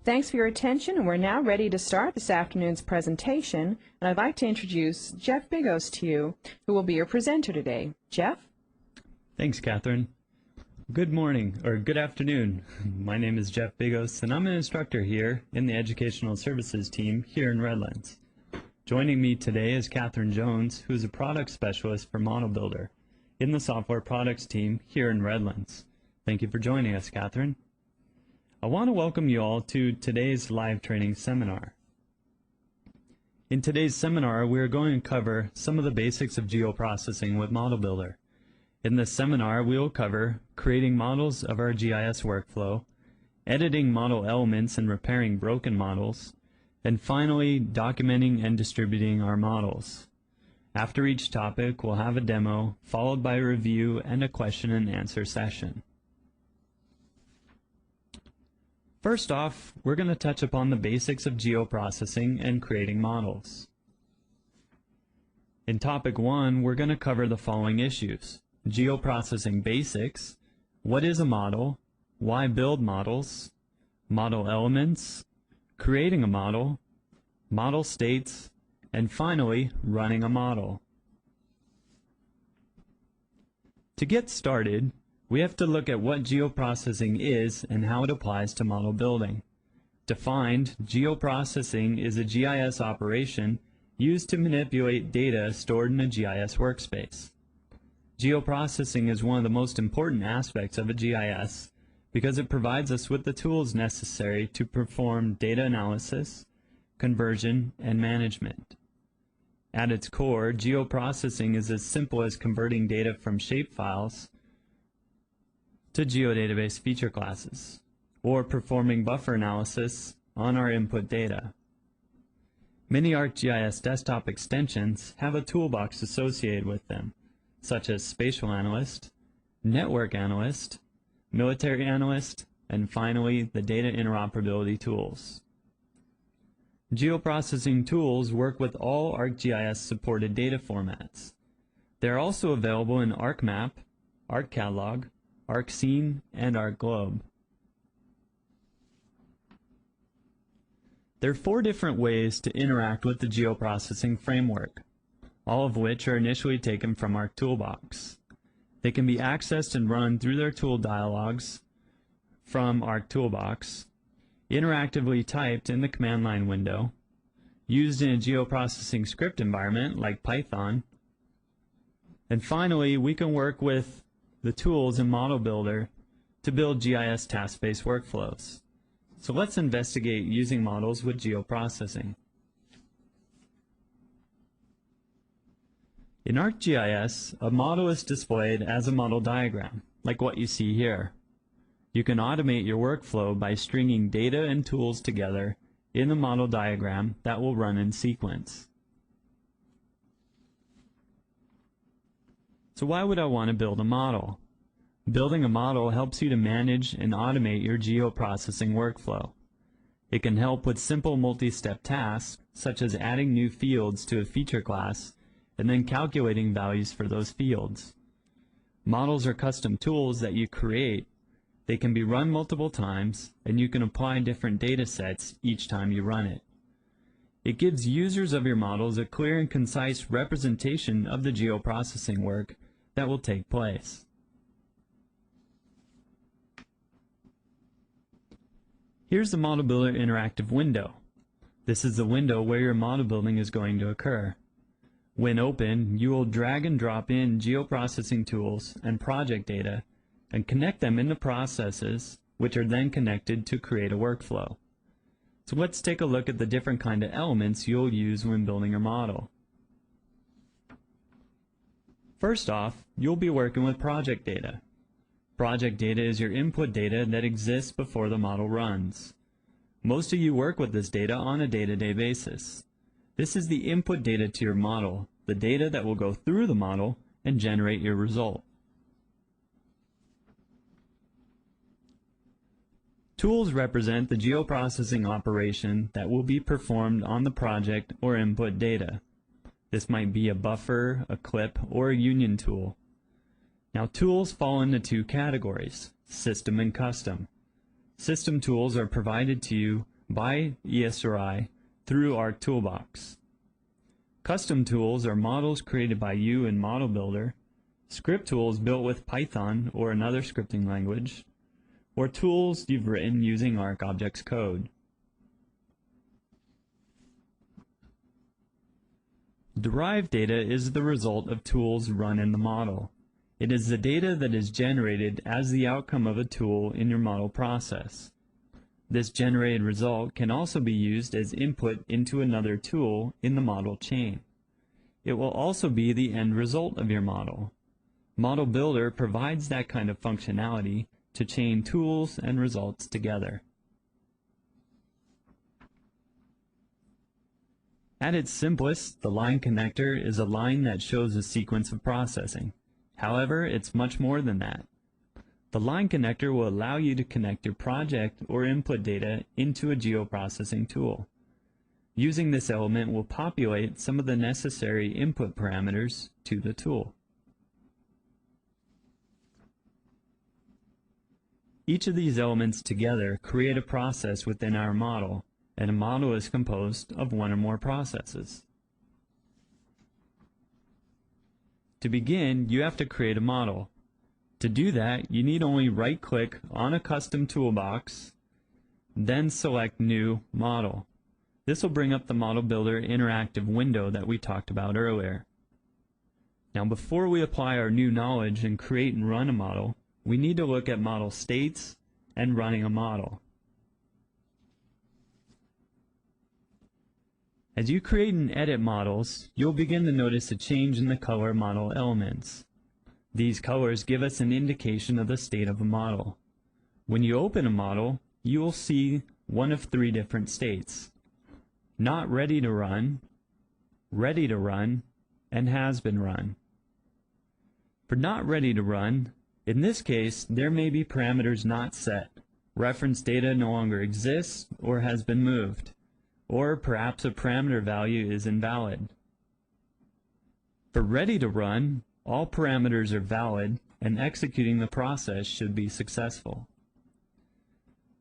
Thanks for your attention, and we're now ready to start this afternoon's presentation. And I'd like to introduce Jeff Bigos to you, who will be your presenter today. Jeff? Thanks, Catherine. Good morning, or good afternoon. My name is Jeff Bigos, and I'm an instructor here in the Educational Services team here in Redlands. Joining me today is Catherine Jones, who is a product specialist for ModelBuilder in the software products team here in Redlands. Thank you for joining us, Catherine. I want to welcome you all to today's live training seminar. In today's seminar, we are going to cover some of the basics of geoprocessing with ModelBuilder. In this seminar, we will cover creating models of our GIS workflow, editing model elements and repairing broken models, and finally, documenting and distributing our models. After each topic, we'll have a demo, followed by a review and a question and answer session. First off, we're going to touch upon the basics of geoprocessing and creating models. In topic 1, we're going to cover the following issues: geoprocessing basics, what is a model, why build models, model elements, creating a model states, and finally, running a model. To get started, we have to look at what geoprocessing is and how it applies to model building. Defined, geoprocessing is a GIS operation used to manipulate data stored in a GIS workspace. Geoprocessing is one of the most important aspects of a GIS because it provides us with the tools necessary to perform data analysis, conversion, and management. At its core, geoprocessing is as simple as converting data from shapefiles to geodatabase feature classes, or performing buffer analysis on our input data. Many ArcGIS desktop extensions have a toolbox associated with them, such as Spatial Analyst, Network Analyst, Military Analyst, and finally the data interoperability tools. Geoprocessing tools work with all ArcGIS supported data formats. They are also available in ArcMap, ArcCatalog, ArcScene, and ArcGlobe. There are 4 different ways to interact with the geoprocessing framework, all of which are initially taken from ArcToolbox. They can be accessed and run through their tool dialogues from ArcToolbox, interactively typed in the command line window, used in a geoprocessing script environment like Python, and finally, we can work with the tools in ModelBuilder to build GIS task-based workflows. So let's investigate using models with geoprocessing. In ArcGIS, a model is displayed as a model diagram, like what you see here. You can automate your workflow by stringing data and tools together in the model diagram that will run in sequence. So why would I want to build a model? Building a model helps you to manage and automate your geoprocessing workflow. It can help with simple multi-step tasks, such as adding new fields to a feature class and then calculating values for those fields. Models are custom tools that you create. They can be run multiple times, and you can apply different data sets each time you run it. It gives users of your models a clear and concise representation of the geoprocessing work that will take place. Here's the ModelBuilder interactive window. This is the window where your model building is going to occur. When open, you will drag and drop in geoprocessing tools and project data and connect them into processes, which are then connected to create a workflow. So let's take a look at the different kind of elements you'll use when building your model. First off, you'll be working with project data. Project data is your input data that exists before the model runs. Most of you work with this data on a day-to-day basis. This is the input data to your model, the data that will go through the model and generate your result. Tools represent the geoprocessing operation that will be performed on the project or input data. This might be a buffer, a clip, or a union tool. Now, tools fall into 2 categories, system and custom. System tools are provided to you by ESRI through our toolbox. Custom tools are models created by you in ModelBuilder, script tools built with Python or another scripting language, or tools you've written using ArcObjects code. Derived data is the result of tools run in the model. It is the data that is generated as the outcome of a tool in your model process. This generated result can also be used as input into another tool in the model chain. It will also be the end result of your model. ModelBuilder provides that kind of functionality to chain tools and results together. At its simplest, the line connector is a line that shows a sequence of processing. However, it's much more than that. The line connector will allow you to connect your project or input data into a geoprocessing tool. Using this element will populate some of the necessary input parameters to the tool. Each of these elements together create a process within our model, and a model is composed of one or more processes. To begin, you have to create a model. To do that, you need only right-click on a custom toolbox, then select New Model. This will bring up the ModelBuilder interactive window that we talked about earlier. Now, before we apply our new knowledge and create and run a model, we need to look at model states and running a model. As you create and edit models, you'll begin to notice a change in the color model elements. These colors give us an indication of the state of a model. When you open a model, you will see one of three different states: not ready to run, and has been run. For not ready to run, in this case, there may be parameters not set. Reference data no longer exists or has been moved, or perhaps a parameter value is invalid. For ready to run, all parameters are valid and executing the process should be successful.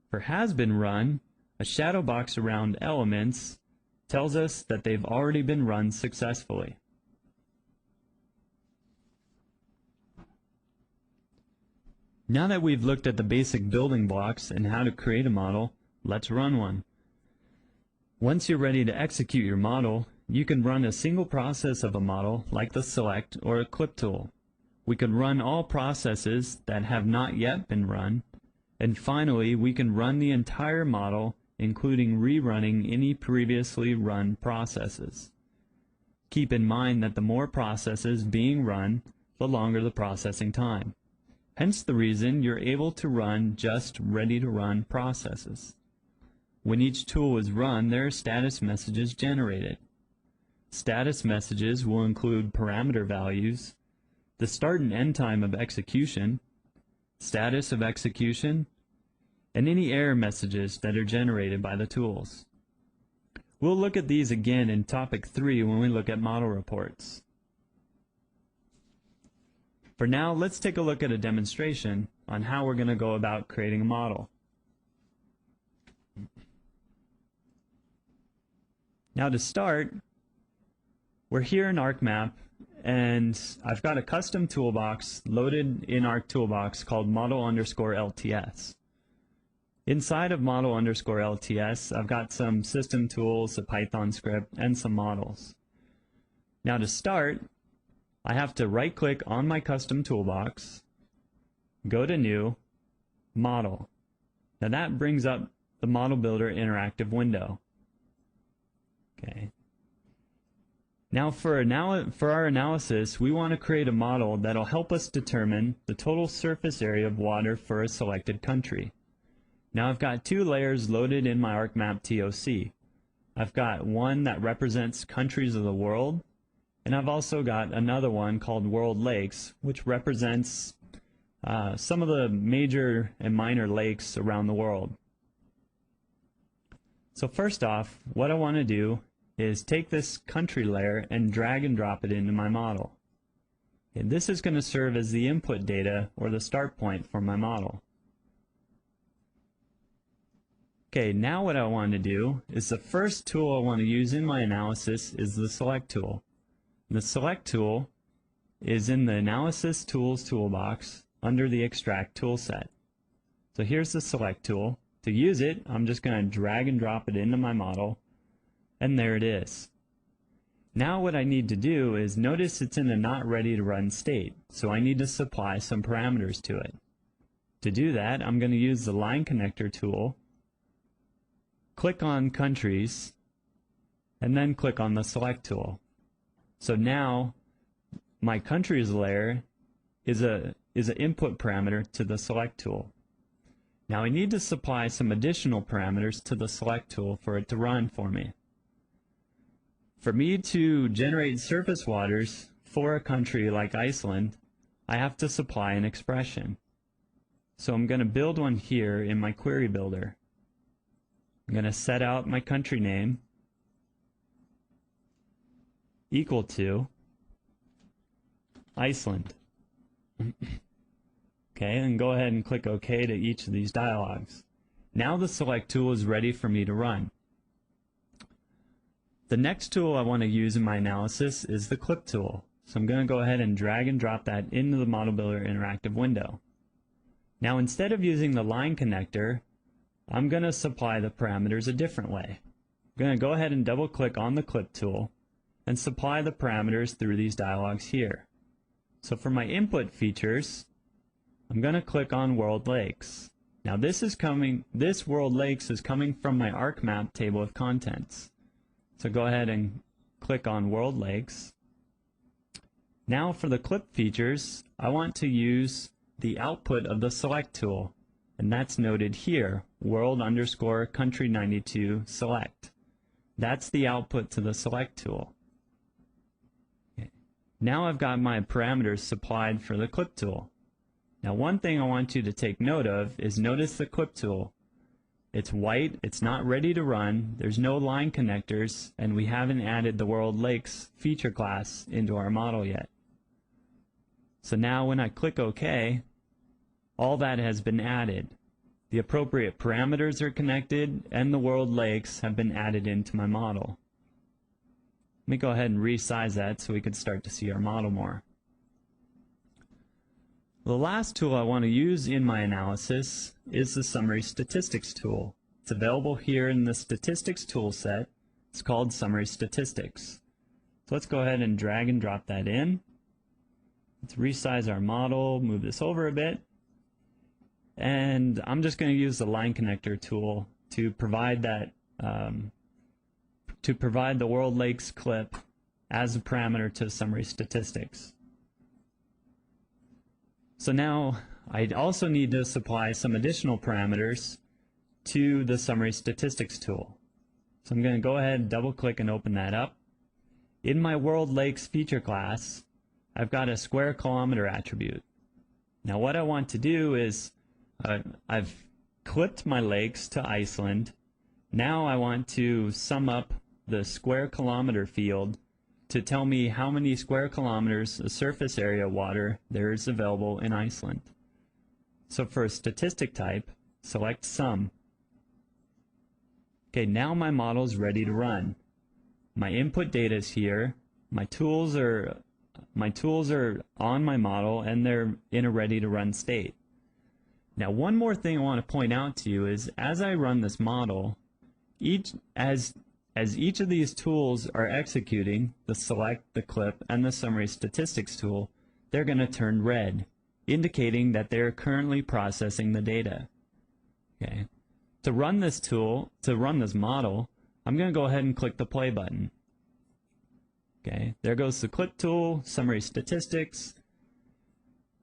For has been run, a shadow box around elements tells us that they've already been run successfully. Now that we've looked at the basic building blocks and how to create a model, let's run one. Once you're ready to execute your model, you can run a single process of a model like the Select or a Clip tool. We can run all processes that have not yet been run, and finally we can run the entire model, including rerunning any previously run processes. Keep in mind that the more processes being run, the longer the processing time. Hence the reason you're able to run just ready-to-run processes. When each tool is run, there are status messages generated. Status messages will include parameter values, the start and end time of execution, status of execution, and any error messages that are generated by the tools. We'll look at these again in Topic 3 when we look at model reports. For now, let's take a look at a demonstration on how we're going to go about creating a model. Now to start, we're here in ArcMap, and I've got a custom toolbox loaded in Arc Toolbox called model_LTS. Inside of model_LTS, I've got some system tools, a Python script, and some models. Now to start, I have to right-click on my custom toolbox, go to New, Model. Now that brings up the ModelBuilder interactive window. Okay. Now for our analysis, we want to create a model that'll help us determine the total surface area of water for a selected country. Now I've got two layers loaded in my ArcMap TOC. I've got one that represents countries of the world, and I've also got another one called World Lakes, which represents some of the major and minor lakes around the world. So first off, what I want to do is take this country layer and drag and drop it into my model. And this is going to serve as the input data or the start point for my model. Okay, now what I want to do is the first tool I want to use in my analysis is the Select tool. The Select tool is in the Analysis Tools toolbox under the Extract toolset. So here's the Select tool. To use it, I'm just going to drag and drop it into my model, and there it is. Now what I need to do is notice it's in a not ready to run state, so I need to supply some parameters to it. To do that, I'm going to use the Line Connector tool, click on Countries, and then click on the Select tool. So now my Countries layer is an input parameter to the Select tool. Now I need to supply some additional parameters to the Select tool for it to run for me. For me to generate surface waters for a country like Iceland, I have to supply an expression. So I'm going to build one here in my query builder. I'm going to set out my country name equal to Iceland. Okay, and go ahead and click OK to each of these dialogues. Now the Select tool is ready for me to run. The next tool I want to use in my analysis is the Clip tool. So I'm going to go ahead and drag and drop that into the ModelBuilder interactive window. Now instead of using the line connector, I'm going to supply the parameters a different way. I'm going to go ahead and double click on the Clip tool and supply the parameters through these dialogues here. So for my input features, I'm going to click on World Lakes. Now this World Lakes is coming from my ArcMap table of contents. So go ahead and click on World Lakes. Now for the clip features, I want to use the output of the Select tool, and that's noted here, world_country92 select. That's the output to the Select tool. Okay. Now I've got my parameters supplied for the Clip tool. Now one thing I want you to take note of is notice the Clip tool. It's white, it's not ready to run, there's no line connectors, and we haven't added the World Lakes feature class into our model yet. So now when I click OK, all that has been added. The appropriate parameters are connected, and the World Lakes have been added into my model. Let me go ahead and resize that so we can start to see our model more. The last tool I want to use in my analysis is the Summary Statistics tool. It's available here in the Statistics toolset. It's called Summary Statistics. So let's go ahead and drag and drop that in. Let's resize our model, move this over a bit. And I'm just going to use the Line Connector tool to provide that, the World Lakes clip as a parameter to Summary Statistics. So now I also need to supply some additional parameters to the Summary Statistics tool. So I'm going to go ahead and double click and open that up. In my World Lakes feature class, I've got a square kilometer attribute. Now what I want to do is I've clipped my lakes to Iceland. Now I want to sum up the square kilometer field to tell me how many square kilometers of surface area water there is available in Iceland. So for a statistic type, select Sum. Okay, now my model is ready to run. My input data is here. My tools are on my model, and they're in a ready to run state. Now one more thing I want to point out to you is as I run this model, as each of these tools are executing, the Select, the Clip, and the Summary Statistics tool, they're going to turn red, indicating that they're currently processing the data. Okay. To run this model, I'm going to go ahead and click the play button. Okay. There goes the Clip tool, Summary Statistics.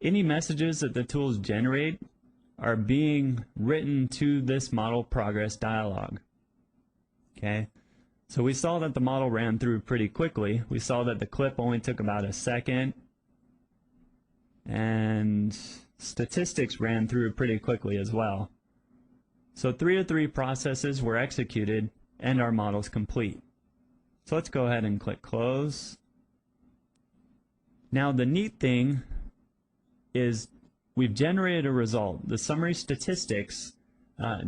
Any messages that the tools generate are being written to this model progress dialog. Okay. So we saw that the model ran through pretty quickly. We saw that the clip only took about a second, and statistics ran through pretty quickly as well. So 3 of 3 processes were executed, and our model's complete. So let's go ahead and click Close. Now the neat thing is we've generated a result. The Summary Statistics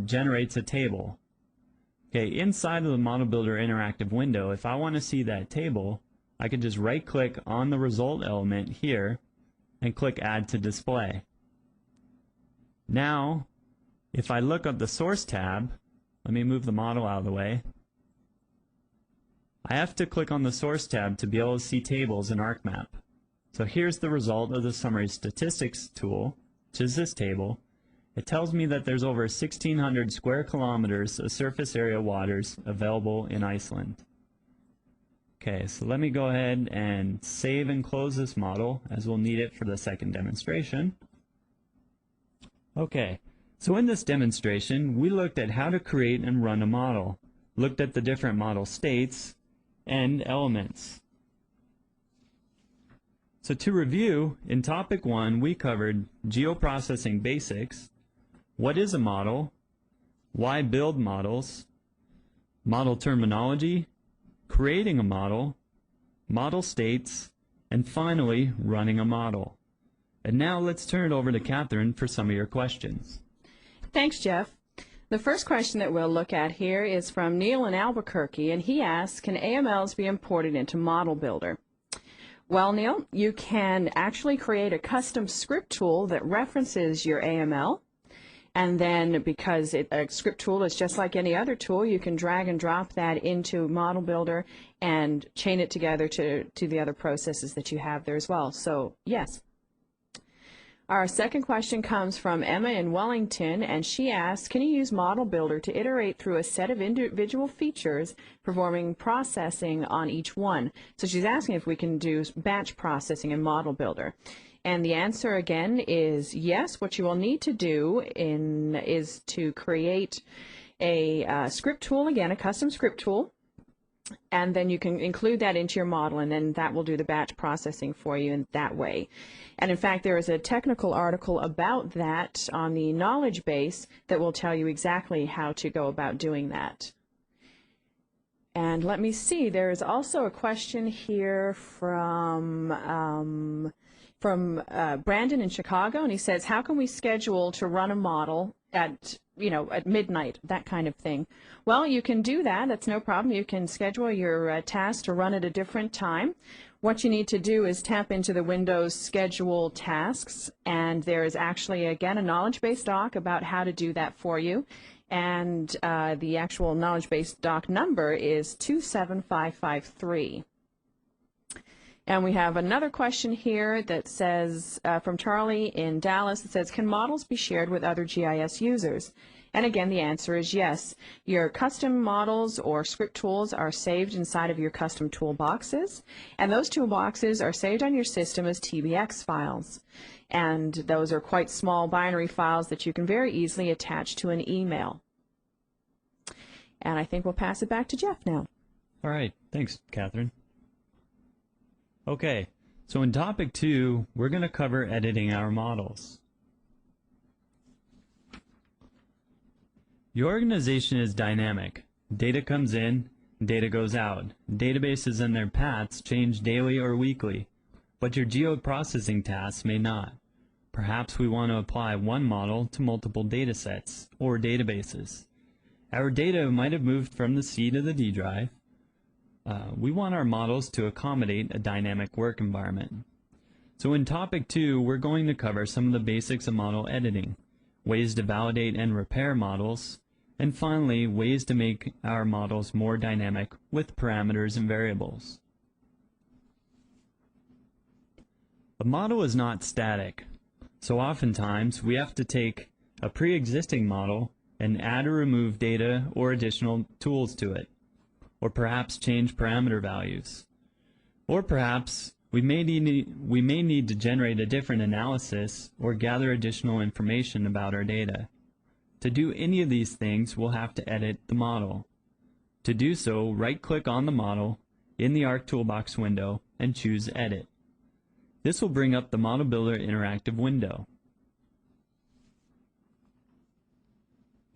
generates a table. Okay, inside of the ModelBuilder interactive window, if I want to see that table, I can just right-click on the result element here and click Add to Display. Now, if I look at the Source tab, let me move the model out of the way. I have to click on the Source tab to be able to see tables in ArcMap. So here's the result of the Summary Statistics tool, which is this table. It tells me that there's over 1,600 square kilometers of surface area waters available in Iceland. Okay, so let me go ahead and save and close this model, as we'll need it for the second demonstration. Okay, so in this demonstration, we looked at how to create and run a model, looked at the different model states and elements. So to review, in topic 1, we covered geoprocessing basics, what is a model, why build models, model terminology, creating a model, model states, and finally, running a model. And now let's turn it over to Catherine for some of your questions. Thanks, Jeff. The first question that we'll look at here is from Neil in Albuquerque, and he asks, can AMLs be imported into ModelBuilder? Well, Neil, you can actually create a custom script tool that references your AML, and then because a script tool is just like any other tool, you can drag and drop that into ModelBuilder and chain it together to the other processes that you have there as well. So, yes. Our second question comes from Emma in Wellington, and she asks, can you use ModelBuilder to iterate through a set of individual features, performing processing on each one? So she's asking if we can do batch processing in ModelBuilder. And the answer again is yes. What you will need to do is to create a script tool, again, a custom script tool, and then you can include that into your model, and then that will do the batch processing for you in that way. And in fact, there is a technical article about that on the knowledge base that will tell you exactly how to go about doing that. And let me see, there is also a question here from Brandon in Chicago, and he says, how can we schedule to run a model at midnight, that kind of thing? Well, you can do that. That's no problem. You can schedule your task to run at a different time. What you need to do is tap into the Windows Schedule Tasks, and there is actually, again, a knowledge base doc about how to do that for you. And the actual knowledge base doc number is 27553. And we have another question here that says, from Charlie in Dallas, that says, can models be shared with other GIS users? And again, the answer is yes. Your custom models or script tools are saved inside of your custom toolboxes, and those toolboxes are saved on your system as TBX files. And those are quite small binary files that you can very easily attach to an email. And I think we'll pass it back to Jeff now. All right, thanks, Catherine. Okay, so in topic 2, we're going to cover editing our models. Your organization is dynamic. Data comes in, data goes out. Databases and their paths change daily or weekly, but your geoprocessing tasks may not. Perhaps we want to apply one model to multiple data sets or databases. Our data might have moved from the C to the D drive. We want our models to accommodate a dynamic work environment. So in topic 2, we're going to cover some of the basics of model editing, ways to validate and repair models, and finally, ways to make our models more dynamic with parameters and variables. A model is not static, so oftentimes we have to take a pre-existing model and add or remove data or additional tools to it, or perhaps change parameter values. Or perhaps we may need to generate a different analysis or gather additional information about our data. To do any of these things, we'll have to edit the model. To do so, right-click on the model in the Arc Toolbox window and choose Edit. This will bring up the ModelBuilder interactive window.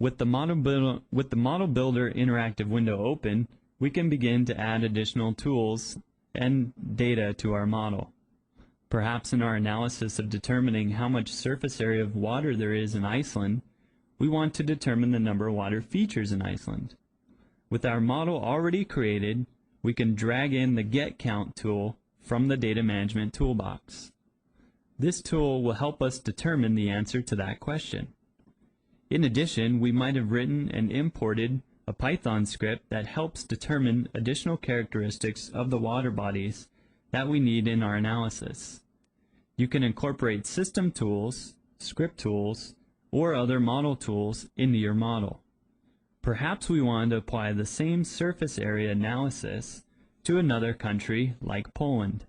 With the ModelBuilder interactive window open, we can begin to add additional tools and data to our model. Perhaps in our analysis of determining how much surface area of water there is in Iceland, we want to determine the number of water features in Iceland. With our model already created, we can drag in the Get Count tool from the Data Management toolbox. This tool will help us determine the answer to that question. In addition, we might have written and imported a Python script that helps determine additional characteristics of the water bodies that we need in our analysis. You can incorporate system tools, script tools, or other model tools into your model. Perhaps we want to apply the same surface area analysis to another country like Poland.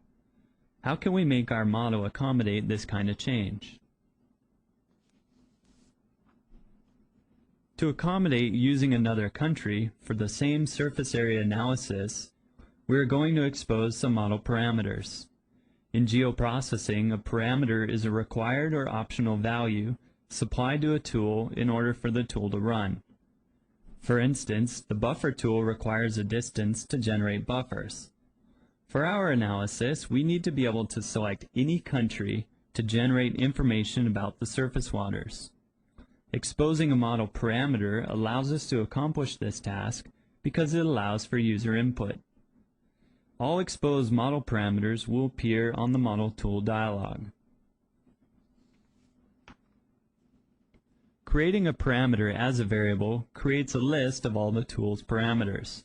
How can we make our model accommodate this kind of change? To accommodate using another country for the same surface area analysis, we are going to expose some model parameters. In geoprocessing, a parameter is a required or optional value supplied to a tool in order for the tool to run. For instance, the buffer tool requires a distance to generate buffers. For our analysis, we need to be able to select any country to generate information about the surface waters. Exposing a model parameter allows us to accomplish this task because it allows for user input. All exposed model parameters will appear on the Model Tool dialog. Creating a parameter as a variable creates a list of all the tool's parameters.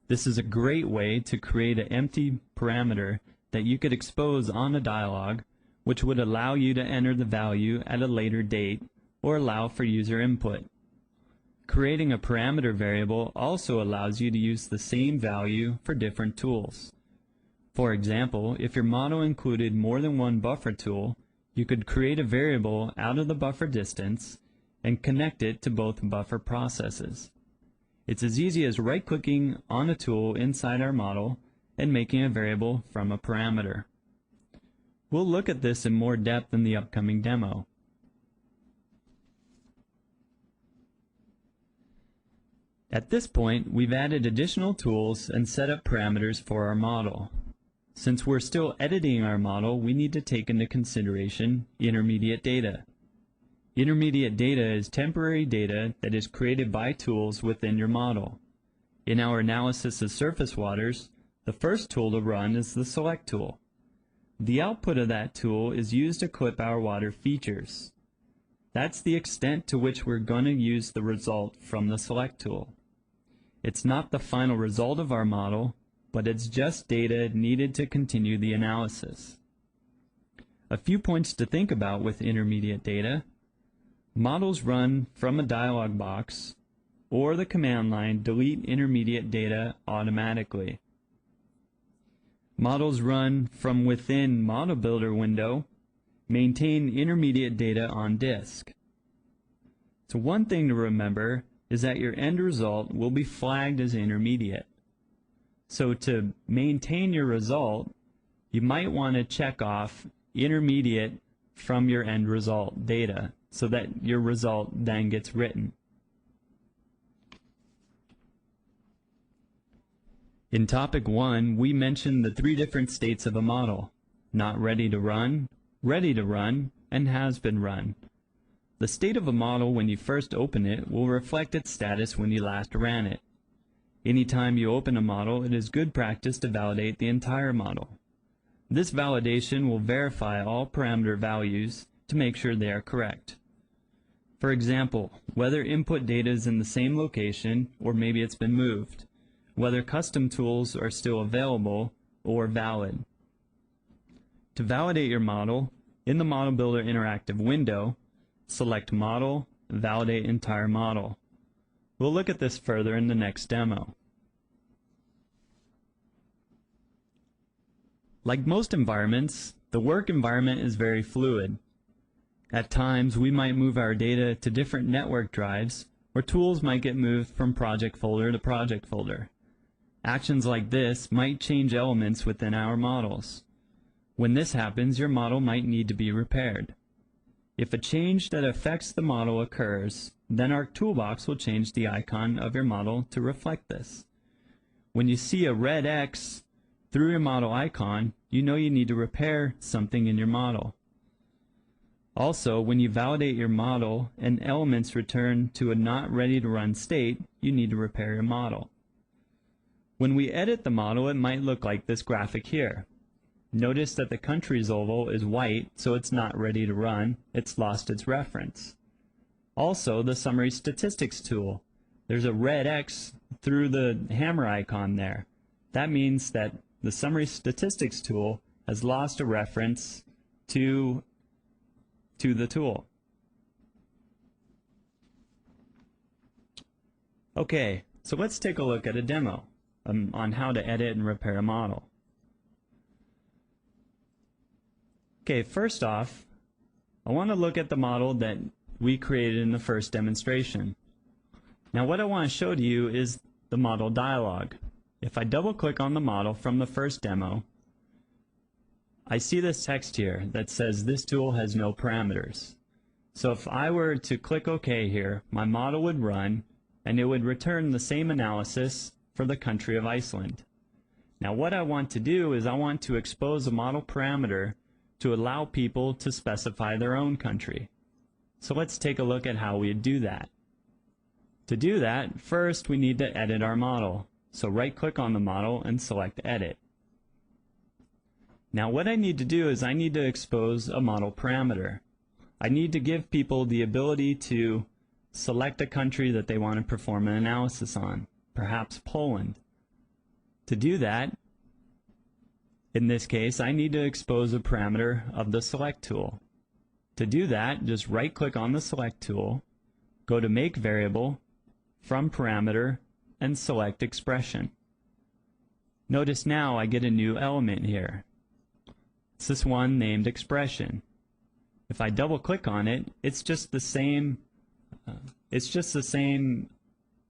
This is a great way to create an empty parameter that you could expose on a dialog, which would allow you to enter the value at a later date or allow for user input. Creating a parameter variable also allows you to use the same value for different tools. For example, if your model included more than one buffer tool, you could create a variable out of the buffer distance and connect it to both buffer processes. It's as easy as right-clicking on a tool inside our model and making a variable from a parameter. We'll look at this in more depth in the upcoming demo. At this point, we've added additional tools and set up parameters for our model. Since we're still editing our model, we need to take into consideration intermediate data. Intermediate data is temporary data that is created by tools within your model. In our analysis of surface waters, the first tool to run is the Select tool. The output of that tool is used to clip our water features. That's the extent to which we're going to use the result from the Select tool. It's not the final result of our model, but it's just data needed to continue the analysis. A few points to think about with intermediate data. Models run from a dialog box or the command line delete intermediate data automatically. Models run from within ModelBuilder window maintain intermediate data on disk. So one thing to remember is that your end result will be flagged as intermediate. So to maintain your result, you might want to check off intermediate from your end result data so that your result then gets written. In topic 1, we mentioned the 3 different states of a model: not ready to run, and has been run. The state of a model when you first open it will reflect its status when you last ran it. Anytime you open a model, it is good practice to validate the entire model. This validation will verify all parameter values to make sure they are correct. For example, whether input data is in the same location or maybe it's been moved, whether custom tools are still available or valid. To validate your model, in the ModelBuilder interactive window, select Model, Validate Entire Model. We'll look at this further in the next demo. Like most environments, the work environment is very fluid. At times, we might move our data to different network drives, or tools might get moved from project folder to project folder. Actions like this might change elements within our models. When this happens, your model might need to be repaired. If a change that affects the model occurs, then our toolbox will change the icon of your model to reflect this. When you see a red X through your model icon, you know you need to repair something in your model. Also, when you validate your model and elements return to a not ready to run state, you need to repair your model. When we edit the model, it might look like this graphic here. Notice that the country's oval is white, so it's not ready to run. It's lost its reference. Also, the summary statistics tool. There's a red X through the hammer icon there. That means that the summary statistics tool has lost a reference to the tool. Okay, so let's take a look at a demo on how to edit and repair a model. Okay, first off, I want to look at the model that we created in the first demonstration. Now what I want to show to you is the model dialog. If I double click on the model from the first demo, I see this text here that says this tool has no parameters. So if I were to click OK here, my model would run and it would return the same analysis for the country of Iceland. Now what I want to do is I want to expose a model parameter to allow people to specify their own country. So let's take a look at how we do that. To do that, first we need to edit our model. So right click on the model and select Edit. Now what I need to do is I need to expose a model parameter. I need to give people the ability to select a country that they want to perform an analysis on, perhaps Poland. To do that, in this case, I need to expose a parameter of the Select tool. To do that, just right click on the Select tool, go to Make Variable, from Parameter, and select Expression. Notice now I get a new element here. It's this one named Expression. If I double click on it, it's just the same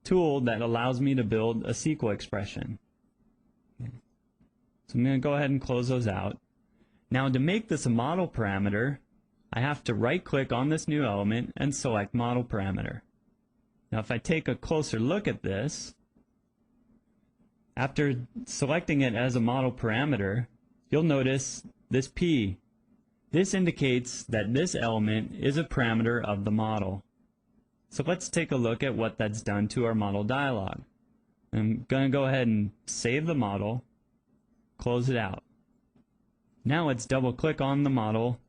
tool that allows me to build a SQL expression. Okay. So I'm going to go ahead and close those out. Now to make this a model parameter, I have to right click on this new element and select Model Parameter. Now if I take a closer look at this, after selecting it as a model parameter, you'll notice this P. This indicates that this element is a parameter of the model. So let's take a look at what that's done to our model dialog. I'm going to go ahead and save the model, close it out. Now let's double click on the model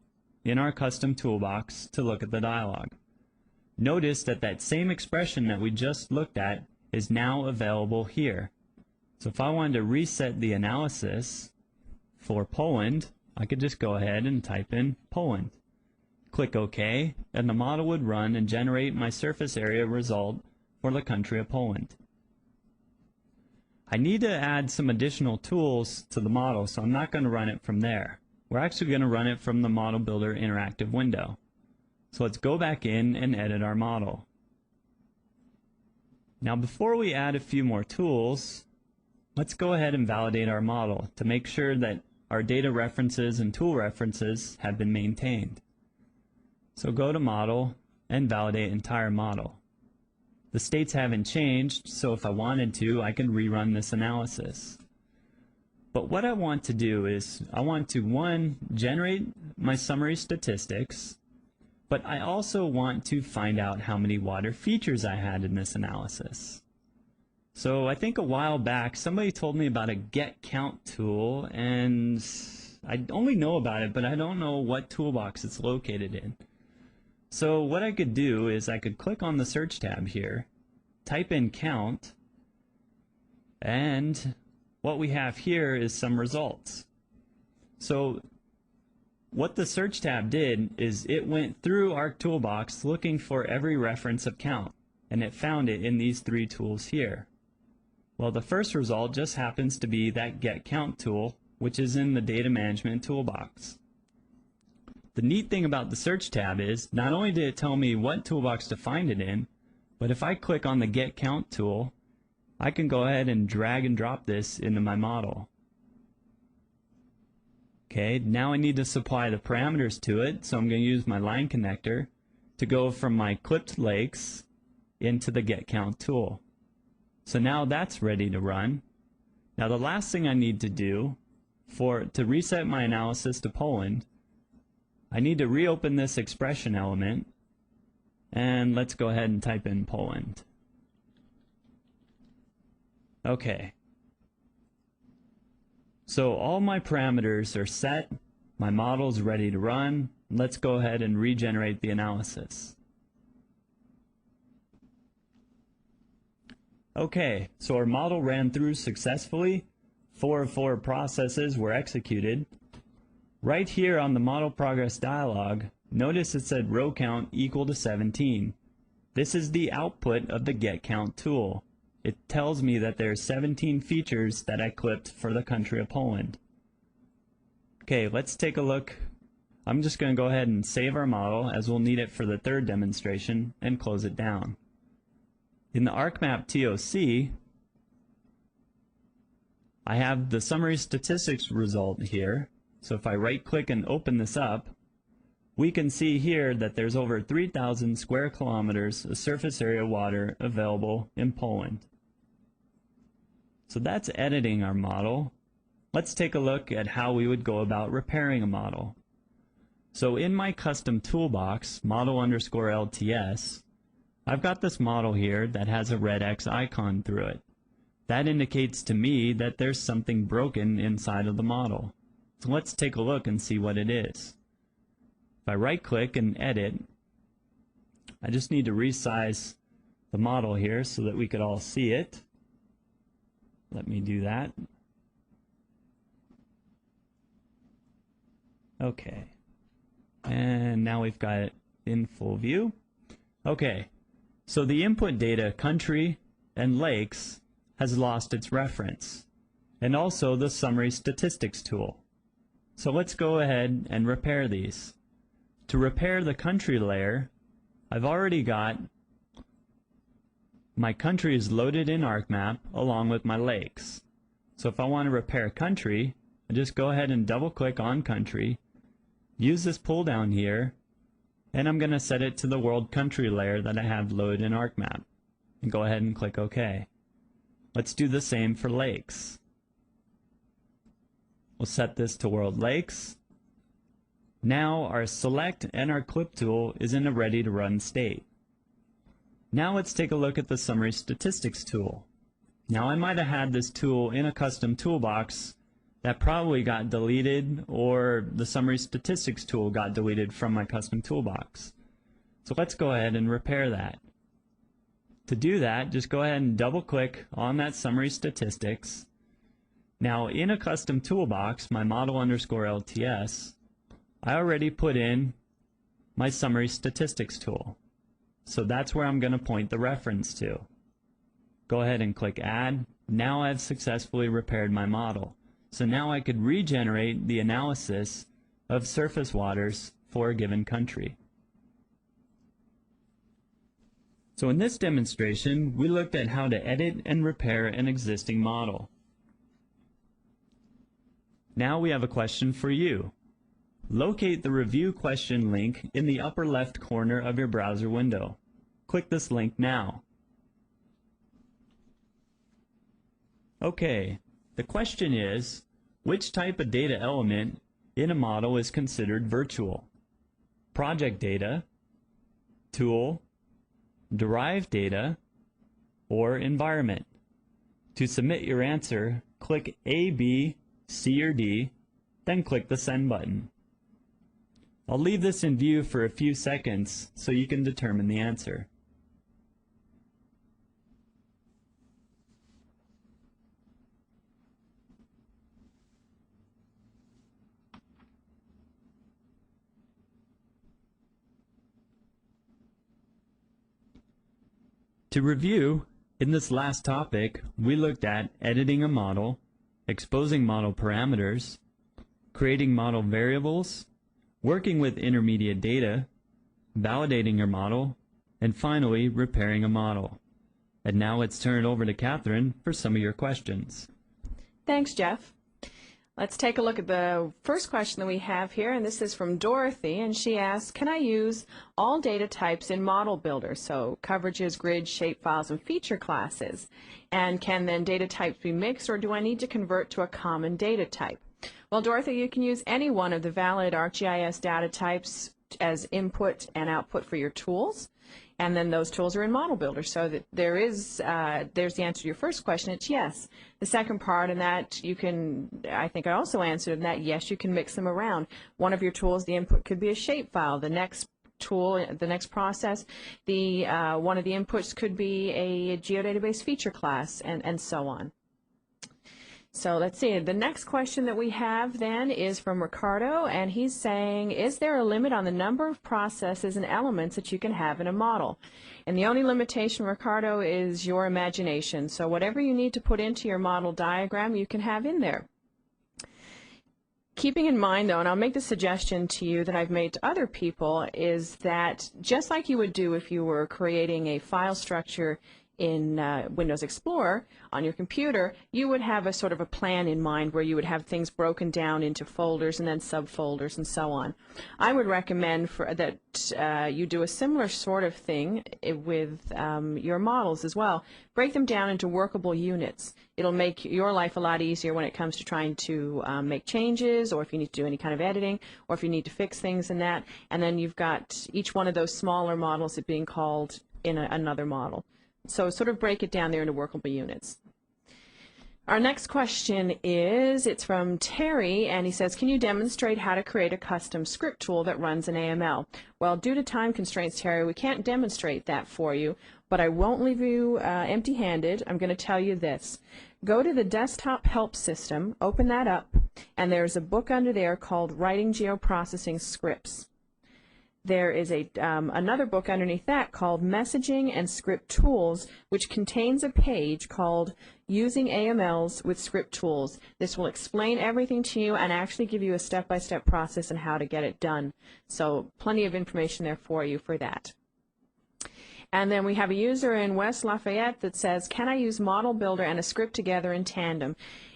in our custom toolbox to look at the dialog. Notice that that same expression that we just looked at is now available here. So if I wanted to reset the analysis for Poland, I could just go ahead and type in Poland. Click OK, and the model would run and generate my surface area result for the country of Poland. I need to add some additional tools to the model, so I'm not going to run it from there. We're actually going to run it from the ModelBuilder interactive window. So let's go back in and edit our model. Now before we add a few more tools, let's go ahead and validate our model to make sure that our data references and tool references have been maintained. So go to Model and validate entire model. The states haven't changed, so if I wanted to, I can rerun this analysis. But what I want to do is I want to, one, generate my summary statistics, but I also want to find out how many water features I had in this analysis. So I think a while back somebody told me about a get count tool, and I only know about it, but I don't know what toolbox it's located in. So what I could do is I could click on the search tab here, type in count, and what we have here is some results. So what the search tab did is it went through our toolbox looking for every reference of count, and it found it in these three tools here. Well, the first result just happens to be that get count tool, which is in the data management toolbox. The neat thing about the search tab is not only did it tell me what toolbox to find it in, but if I click on the get count tool, I can go ahead and drag and drop this into my model. Okay, now I need to supply the parameters to it, so I'm going to use my line connector to go from my clipped lakes into the get count tool. So now that's ready to run. Now the last thing I need to do to reset my analysis to Poland, I need to reopen this expression element, and let's go ahead and type in Poland. Okay, So all my parameters are set, my model's ready to run. Let's go ahead and regenerate the analysis. Okay, so our model ran through successfully. 4 of 4 processes were executed. Right here on the model progress dialog, notice it said row count equal to 17. This is the output of the getCount tool. It tells me that there are 17 features that I clipped for the country of Poland. Okay, let's take a look. I'm just going to go ahead and save our model, as we'll need it for the third demonstration, and close it down. In the ArcMap TOC, I have the summary statistics result here. So if I right-click and open this up, we can see here that there's over 3,000 square kilometers of surface area water available in Poland. So that's editing our model. Let's take a look at how we would go about repairing a model. So in my custom toolbox, model_LTS, I've got this model here that has a red X icon through it. That indicates to me that there's something broken inside of the model. So let's take a look and see what it is. If I right-click and edit, I just need to resize the model here so that we could all see it. Let me do that. Okay. And now we've got it in full view. Okay. So the input data, country and lakes, has lost its reference, and also the summary statistics tool. So let's go ahead and repair these. To repair the country layer, I've already got my countries loaded in ArcMap along with my lakes. So if I want to repair country, I just go ahead and double click on country, use this pull down here, and I'm going to set it to the world country layer that I have loaded in ArcMap, and go ahead and click OK. Let's do the same for lakes. We'll set this to world lakes. Now our select and our clip tool is in a ready to run state. Now let's take a look at the summary statistics tool. Now I might have had this tool in a custom toolbox that probably got deleted, or the summary statistics tool got deleted from my custom toolbox. So let's go ahead and repair that. To do that, just go ahead and double click on that summary statistics. Now in a custom toolbox, my model_LTS, I already put in my summary statistics tool. So that's where I'm going to point the reference to. Go ahead and click add. Now I've successfully repaired my model. So now I could regenerate the analysis of surface waters for a given country. So in this demonstration, we looked at how to edit and repair an existing model. Now we have a question for you. Locate the review question link in the upper left corner of your browser window. Click this link now. Okay, the question is, which type of data element in a model is considered virtual? Project data, tool, derived data, or environment? To submit your answer, click A, B, C, or D, then click the Send button. I'll leave this in view for a few seconds so you can determine the answer. To review, in this last topic, we looked at editing a model, exposing model parameters, creating model variables, working with intermediate data, validating your model, and finally repairing a model. And now let's turn it over to Catherine for some of your questions. Thanks, Jeff. Let's take a look at the first question that we have here, and this is from Dorothy, and she asks, can I use all data types in ModelBuilder, so coverages, grids, shapefiles, and feature classes? And can then data types be mixed, or do I need to convert to a common data type? Well, Dorothy, you can use any one of the valid ArcGIS data types as input and output for your tools. And then those tools are in ModelBuilder. So that there's the answer to your first question. It's yes. The second part, and that you can, I think I also answered that, yes, you can mix them around. One of your tools, the input could be a shapefile. The next tool, the next process, one of the inputs could be a geodatabase feature class, and so on. So let's see, the next question that we have then is from Ricardo, and he's saying, is there a limit on the number of processes and elements that you can have in a model? And the only limitation, Ricardo, is your imagination. So whatever you need to put into your model diagram, you can have in there. Keeping in mind, though, and I'll make the suggestion to you that I've made to other people, is that just like you would do if you were creating a file structure in Windows Explorer on your computer, you would have a sort of a plan in mind where you would have things broken down into folders and then subfolders and so on. I would recommend that you do a similar sort of thing with your models as well. Break them down into workable units. It'll make your life a lot easier when it comes to trying to make changes, or if you need to do any kind of editing, or if you need to fix things in that. And then you've got each one of those smaller models being called in another model. So sort of break it down there into workable units. Our next question it's from Terry, and he says, can you demonstrate how to create a custom script tool that runs in AML? Well, due to time constraints, Terry, we can't demonstrate that for you, but I won't leave you empty-handed. I'm going to tell you this. Go to the desktop help system, open that up, and there's a book under there called Writing Geoprocessing Scripts. There is another book underneath that called Messaging and Script Tools, which contains a page called Using AMLs with Script Tools. This will explain everything to you and actually give you a step-by-step process on how to get it done. So plenty of information there for you for that. And then we have a user in West Lafayette that says, can I use ModelBuilder and a script together in tandem?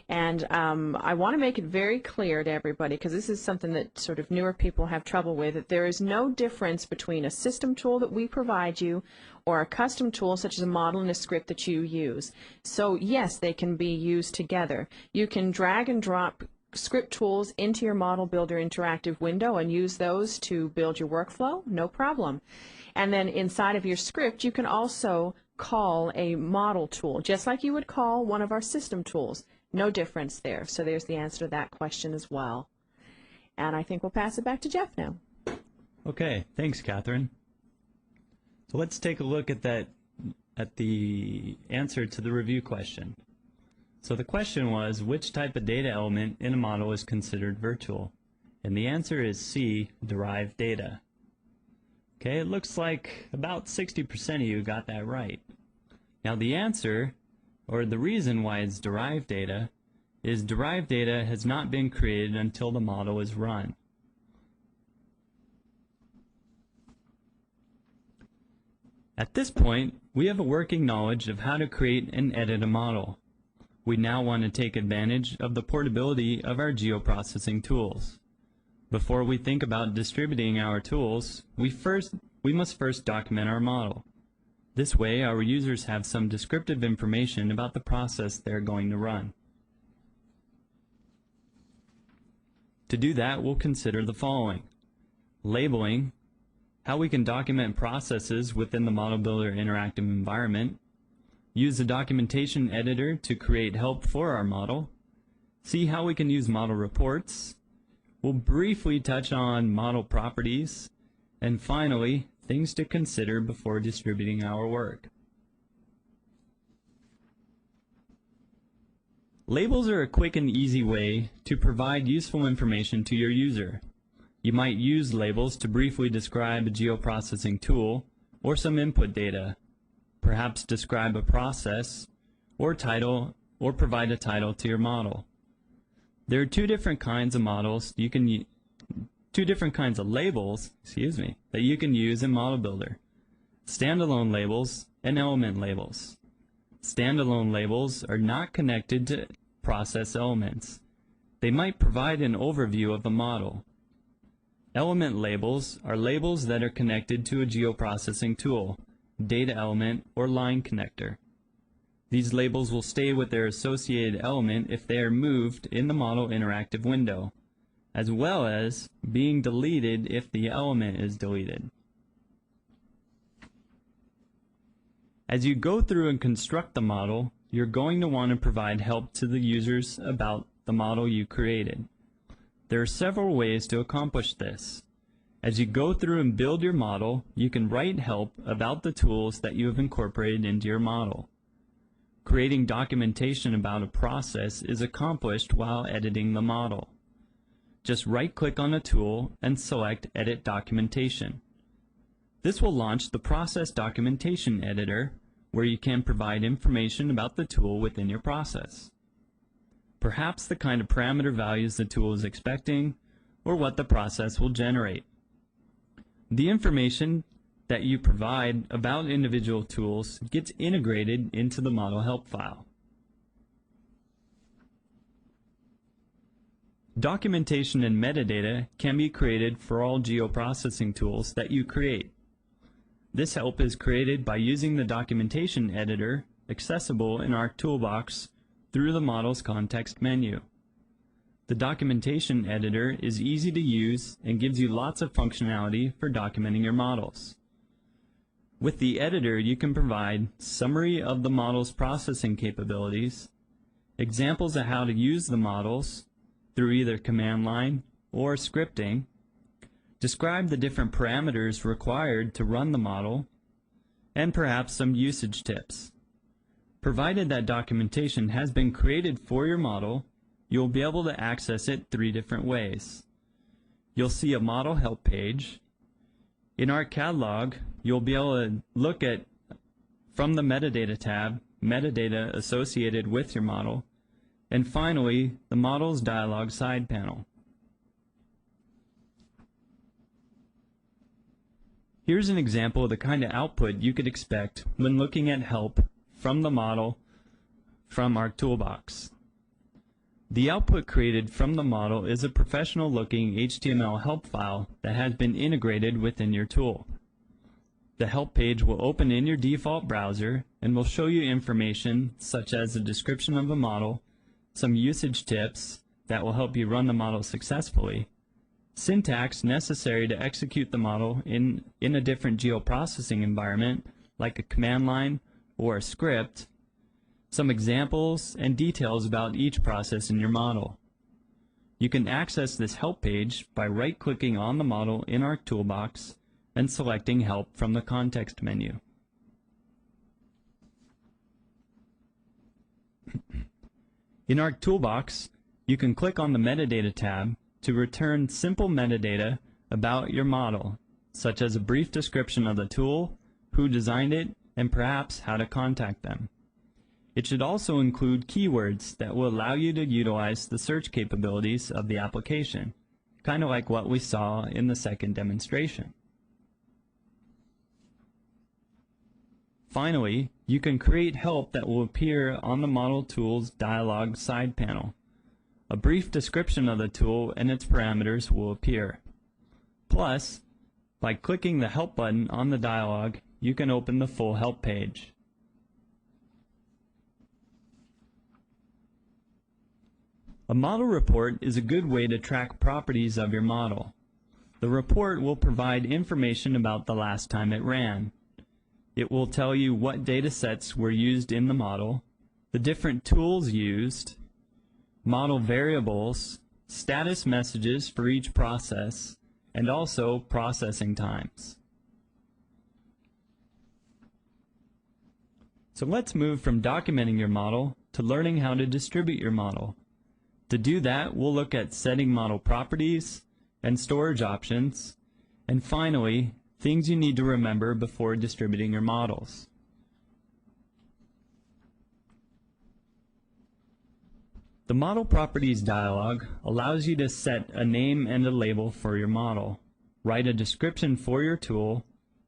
And I want to make it very clear to everybody, because this is something that sort of newer people have trouble with, that there is no difference between a system tool that we provide you or a custom tool such as a model and a script that you use. So yes, they can be used together. You can drag and drop script tools into your ModelBuilder interactive window and use those to build your workflow, no problem. And then inside of your script, you can also call a model tool, just like you would call one of our system tools. No difference there. So there's the answer to that question as well. And I think we'll pass it back to Jeff now. Okay, thanks, Catherine. So let's take a look at the answer to the review question. So the question was, which type of data element in a model is considered virtual? And the answer is C, derived data. Okay, it looks like about 60% of you got that right. Now the answer, or the reason why it's derived data, is derived data has not been created until the model is run. At this point, we have a working knowledge of how to create and edit a model. We now want to take advantage of the portability of our geoprocessing tools. Before we think about distributing our tools, we must first document our model. This way, our users have some descriptive information about the process they're going to run. To do that, we'll consider the following: labeling, how we can document processes within the ModelBuilder interactive environment, use the documentation editor to create help for our model, see how we can use model reports, we'll briefly touch on model properties, and finally, things to consider before distributing our work. Labels are a quick and easy way to provide useful information to your user. You might use labels to briefly describe a geoprocessing tool or some input data, perhaps describe a process or title, or provide a title to your model. There are two different kinds of labels that you can use in ModelBuilder: standalone labels and element labels. Standalone labels are not connected to process elements. They might provide an overview of the model. Element labels are labels that are connected to a geoprocessing tool, data element, or line connector. These labels will stay with their associated element if they are moved in the model interactive window, as well as being deleted if the element is deleted. As you go through and construct the model, you're going to want to provide help to the users about the model you created. There are several ways to accomplish this. As you go through and build your model, you can write help about the tools that you have incorporated into your model. Creating documentation about a process is accomplished while editing the model. Just right-click on a tool and select Edit Documentation. This will launch the Process Documentation Editor, where you can provide information about the tool within your process. Perhaps the kind of parameter values the tool is expecting, or what the process will generate. The information that you provide about individual tools gets integrated into the model help file. Documentation and metadata can be created for all geoprocessing tools that you create. This help is created by using the documentation editor accessible in our toolbox through the model's context menu. The documentation editor is easy to use and gives you lots of functionality for documenting your models. With the editor, you can provide summary of the model's processing capabilities, examples of how to use the models through either command line or scripting, describe the different parameters required to run the model, and perhaps some usage tips. Provided that documentation has been created for your model, you'll be able to access it 3 different ways. You'll see a model help page. In our catalog, you'll be able to look at, from the metadata tab, metadata associated with your model, and finally, the model's dialog side panel. Here's an example of the kind of output you could expect when looking at help from the model from our toolbox. The output created from the model is a professional-looking HTML help file that has been integrated within your tool. The help page will open in your default browser and will show you information such as a description of the model, some usage tips that will help you run the model successfully, syntax necessary to execute the model in a different geoprocessing environment like a command line or a script, some examples and details about each process in your model. You can access this help page by right-clicking on the model in our toolbox and selecting Help from the context menu. In our toolbox, you can click on the Metadata tab to return simple metadata about your model, such as a brief description of the tool, who designed it, and perhaps how to contact them. It should also include keywords that will allow you to utilize the search capabilities of the application, kind of like what we saw in the second demonstration. Finally, you can create help that will appear on the Model Tools dialog side panel. A brief description of the tool and its parameters will appear. Plus, by clicking the Help button on the dialog, you can open the full help page. A model report is a good way to track properties of your model. The report will provide information about the last time it ran. It will tell you what data sets were used in the model, the different tools used, model variables, status messages for each process, and also processing times. So let's move from documenting your model to learning how to distribute your model. To do that, we'll look at setting model properties and storage options, and finally, things you need to remember before distributing your models. The Model Properties dialog allows you to set a name and a label for your model, write a description for your tool,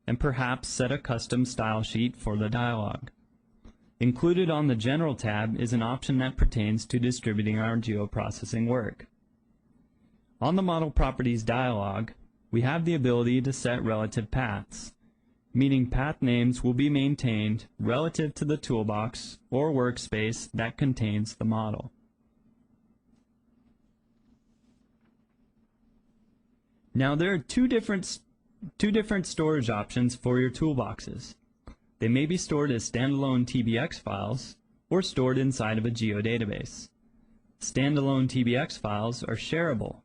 and perhaps set a custom style sheet for the dialog. Included on the General tab is an option that pertains to distributing our geoprocessing work. On the Model Properties dialog, we have the ability to set relative paths, meaning path names will be maintained relative to the toolbox or workspace that contains the model. Now there are two different storage options for your toolboxes. They may be stored as standalone TBX files or stored inside of a geodatabase. Standalone TBX files are shareable.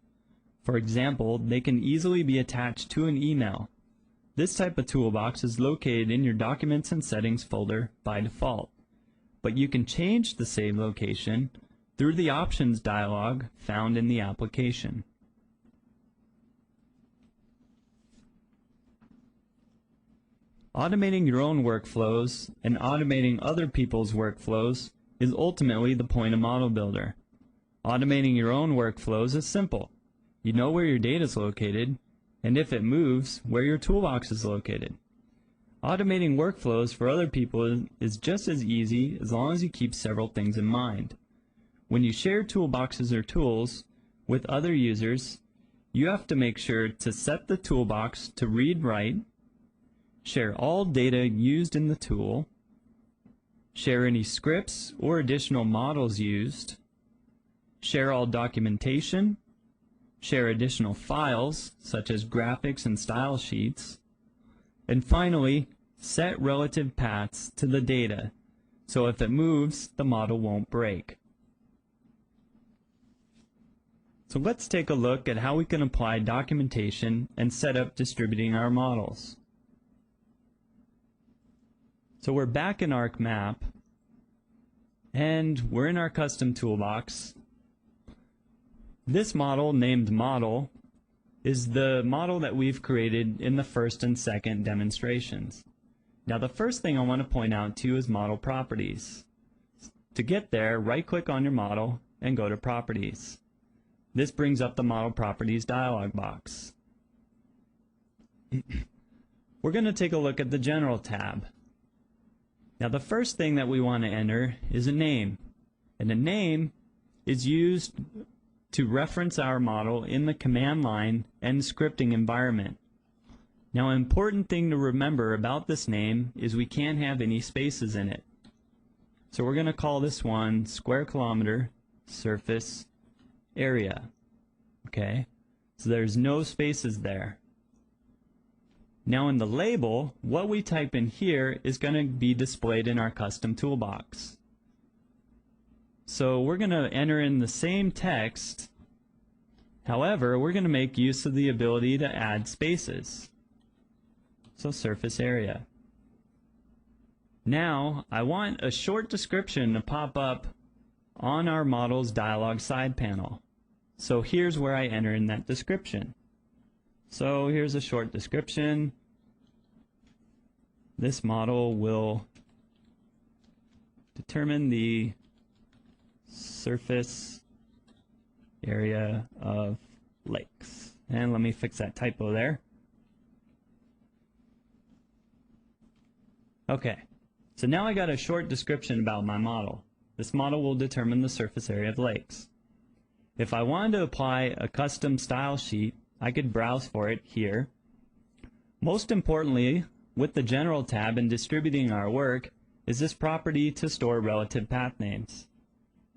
For example, they can easily be attached to an email. This type of toolbox is located in your Documents and Settings folder by default, but you can change the save location through the Options dialog found in the application. Automating your own workflows and automating other people's workflows is ultimately the point of ModelBuilder. Automating your own workflows is simple. You know where your data is located, and if it moves, where your toolbox is located. Automating workflows for other people is just as easy as long as you keep several things in mind. When you share toolboxes or tools with other users, you have to make sure to set the toolbox to read-write, share all data used in the tool, share any scripts or additional models used, share all documentation, share additional files such as graphics and style sheets, and finally, set relative paths to the data so if it moves, the model won't break. So let's take a look at how we can apply documentation and set up distributing our models. So we're back in ArcMap, and we're in our custom toolbox. This model, named Model, is the model that we've created in the first and second demonstrations. Now the first thing I want to point out to you is Model Properties. To get there, right-click on your model and go to Properties. This brings up the Model Properties dialog box. We're going to take a look at the General tab. Now the first thing that we want to enter is a name, and a name is used to reference our model in the command line and scripting environment. Now an important thing to remember about this name is we can't have any spaces in it. So we're going to call this one square kilometer surface area. Okay, so there's no spaces there. Now in the label, what we type in here is going to be displayed in our custom toolbox. So we're going to enter in the same text. However, we're going to make use of the ability to add spaces. So surface area. Now I want a short description to pop up on our model's dialog side panel. So here's where I enter in that description. So here's a short description. This model will determine the surface area of lakes. And let me fix that typo there. Okay, so now I got a short description about my model. This model will determine the surface area of lakes. If I wanted to apply a custom style sheet, I could browse for it here. Most importantly, with the General tab and distributing our work, is this property to store relative path names.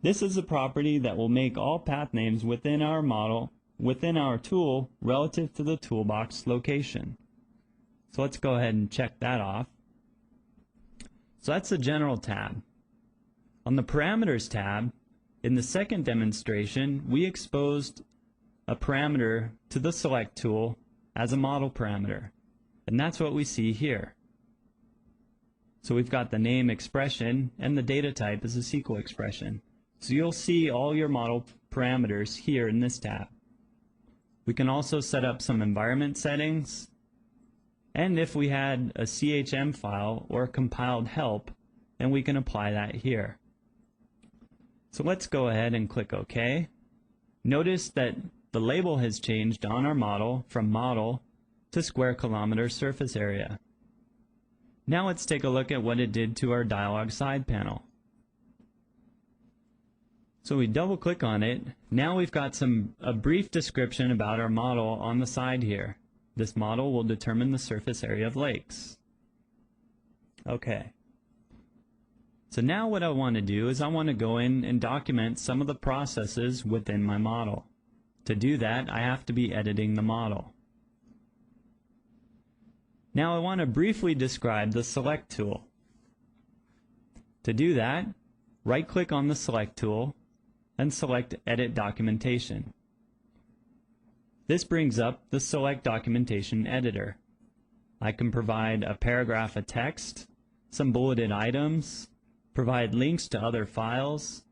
This is a property that will make all path names within our model, within our tool, relative to the toolbox location. So let's go ahead and check that off. So that's the General tab. On the Parameters tab, in the second demonstration, we exposed a parameter to the Select tool as a model parameter. And that's what we see here. So we've got the name expression, and the data type is a SQL expression. So you'll see all your model parameters here in this tab. We can also set up some environment settings, and if we had a CHM file or compiled help, then we can apply that here. So let's go ahead and click OK. Notice that the label has changed on our model from model to square kilometer surface area. Now let's take a look at what it did to our dialog side panel. So we double click on it. Now we've got a brief description about our model on the side here. This model will determine the surface area of lakes. Okay. So now what I want to do is I want to go in and document some of the processes within my model. To do that, I have to be editing the model. Now I want to briefly describe the Select tool. To do that, right-click on the Select tool and select Edit Documentation. This brings up the Select Documentation Editor. I can provide a paragraph of text, some bulleted items, provide links to other files.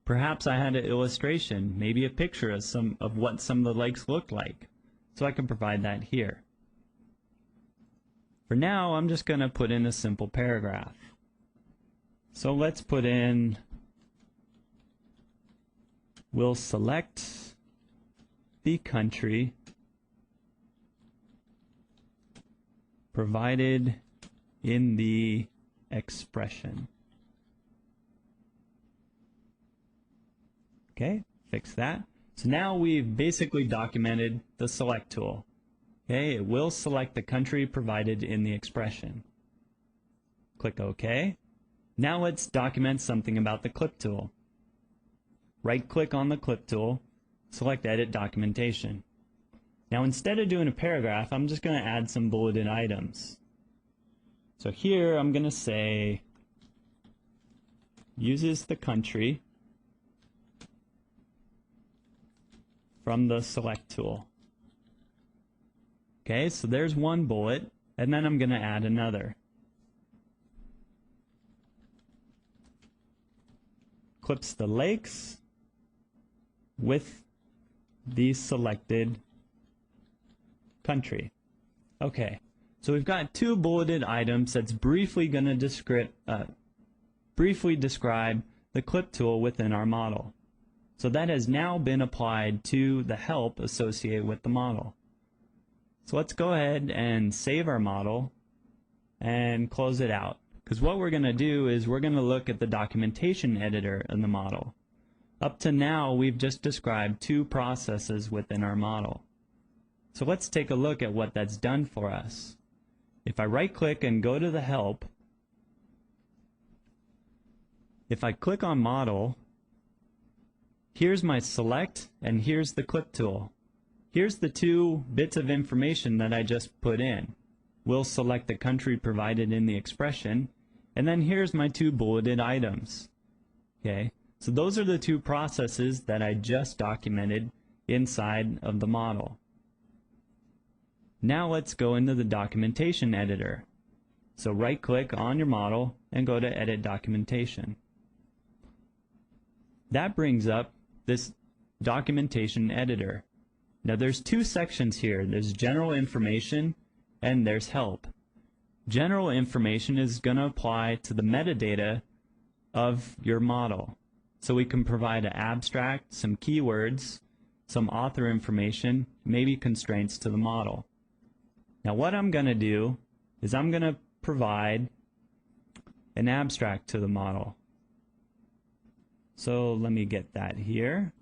Perhaps I had an illustration, maybe a picture of what some of the lakes looked like. So I can provide that here. For now, I'm just going to put in a simple paragraph. So let's put in, we'll select the country provided in the expression. Okay, fix that. So now we've basically documented the Select tool. Okay, it will select the country provided in the expression. Click OK. Now let's document something about the Clip tool. Right-click on the Clip tool, select Edit Documentation. Now instead of doing a paragraph, I'm just going to add some bulleted items. So here I'm going to say, uses the country from the Select tool. Okay, so there's one bullet, and then I'm going to add another. Clips the lakes with the selected country. Okay, so we've got two bulleted items that's briefly going to describe the Clip tool within our model. So that has now been applied to the help associated with the model. So let's go ahead and save our model and close it out. Because what we're going to do is we're going to look at the documentation editor in the model. Up to now, we've just described two processes within our model. So let's take a look at what that's done for us. If I right-click and go to the help, if I click on model, here's my select and here's the Clip tool. Here's the two bits of information that I just put in. We'll select the country provided in the expression, and then here's my two bulleted items. Okay, so those are the two processes that I just documented inside of the model. Now let's go into the documentation editor. So right-click on your model and go to Edit Documentation. That brings up this documentation editor. Now there's two sections here. There's general information and there's help. General information is going to apply to the metadata of your model. So we can provide an abstract, some keywords, some author information, maybe constraints to the model. Now what I'm going to do is I'm going to provide an abstract to the model. So let me get that here.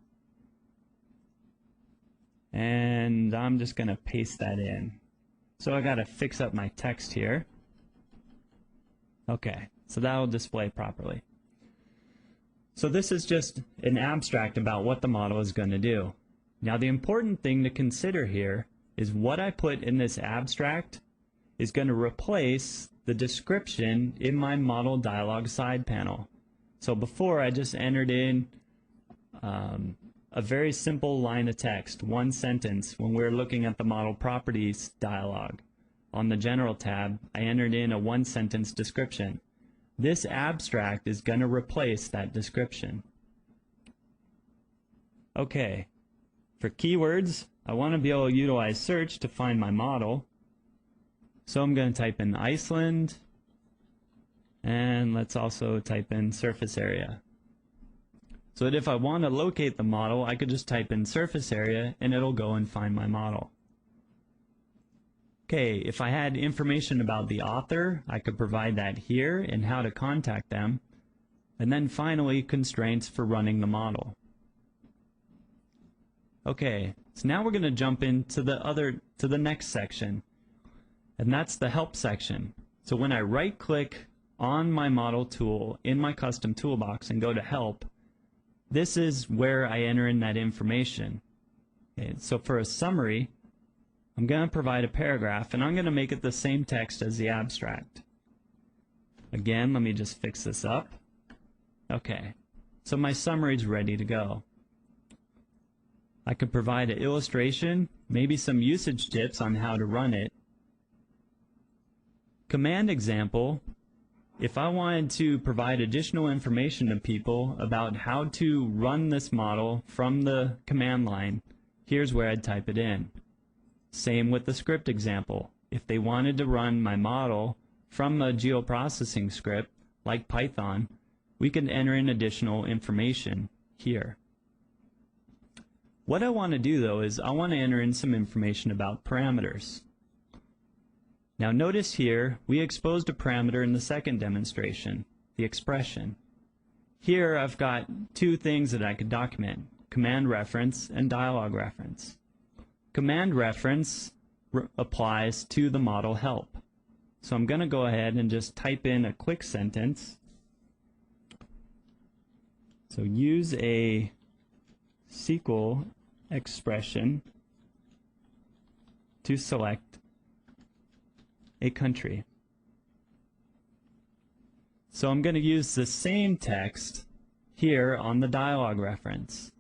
And I'm just going to paste that in. So I got to fix up my text here. Okay, so that will display properly. So this is just an abstract about what the model is going to do. Now the important thing to consider here is what I put in this abstract is going to replace the description in my model dialog side panel. So before I just entered in a very simple line of text, one sentence, when we were looking at the model properties dialog. On the general tab, I entered in a one-sentence description. This abstract is going to replace that description. Okay, for keywords, I want to be able to utilize search to find my model. So I'm going to type in Iceland, and let's also type in surface area. So that if I want to locate the model, I could just type in surface area and it'll go and find my model. Okay, if I had information about the author, I could provide that here and how to contact them. And then finally, constraints for running the model. Okay, so now we're going to jump into the next section, and that's the help section. So when I right-click on my model tool in my custom toolbox and go to help, this is where I enter in that information. Okay, so for a summary, I'm going to provide a paragraph, and I'm going to make it the same text as the abstract. Again, let me just fix this up. Okay, so my summary is ready to go. I could provide an illustration, maybe some usage tips on how to run it. Command example, if I wanted to provide additional information to people about how to run this model from the command line, here's where I'd type it in. Same with the script example. If they wanted to run my model from a geoprocessing script, like Python, we can enter in additional information here. What I want to do though is I want to enter in some information about parameters. Now notice here we exposed a parameter in the second demonstration, the expression. Here I've got two things that I could document, command reference and dialog reference. Command reference applies to the model help. So I'm going to go ahead and just type in a quick sentence. So use a SQL expression to select a country. So I'm going to use the same text here on the dialog reference.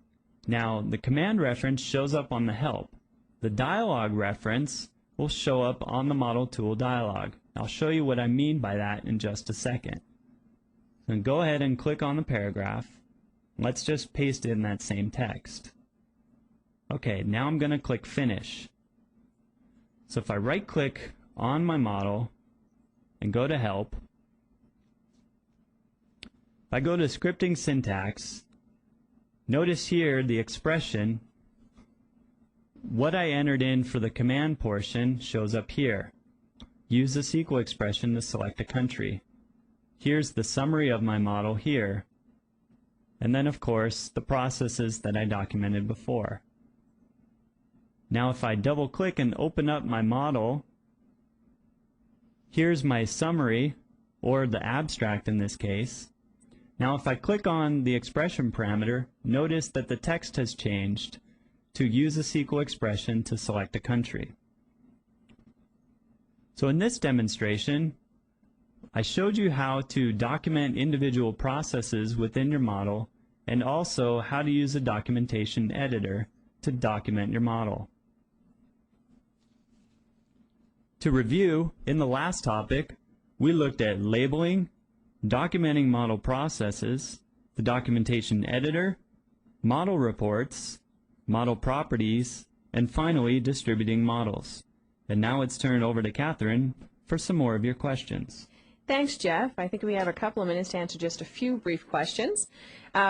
Now the command reference shows up on the help. The dialog reference will show up on the model tool dialog. I'll show you what I mean by that in just a second. So go ahead and click on the paragraph. Let's just paste in that same text. Okay, now I'm going to click Finish. So if I right-click on my model and go to Help, if I go to Scripting Syntax, notice here the expression, what I entered in for the command portion shows up here. Use the SQL expression to select a country. Here's the summary of my model here. And then, of course, the processes that I documented before. Now if I double-click and open up my model, here's my summary, or the abstract in this case. Now if I click on the expression parameter, notice that the text has changed to use a SQL expression to select a country. So in this demonstration, I showed you how to document individual processes within your model and also how to use a documentation editor to document your model. To review, in the last topic, we looked at labeling, documenting model processes, the documentation editor, model reports, model properties, and finally distributing models. And now it's turned over to Catherine for some more of your questions. Thanks, Jeff. I think we have a couple of minutes to answer just a few brief questions.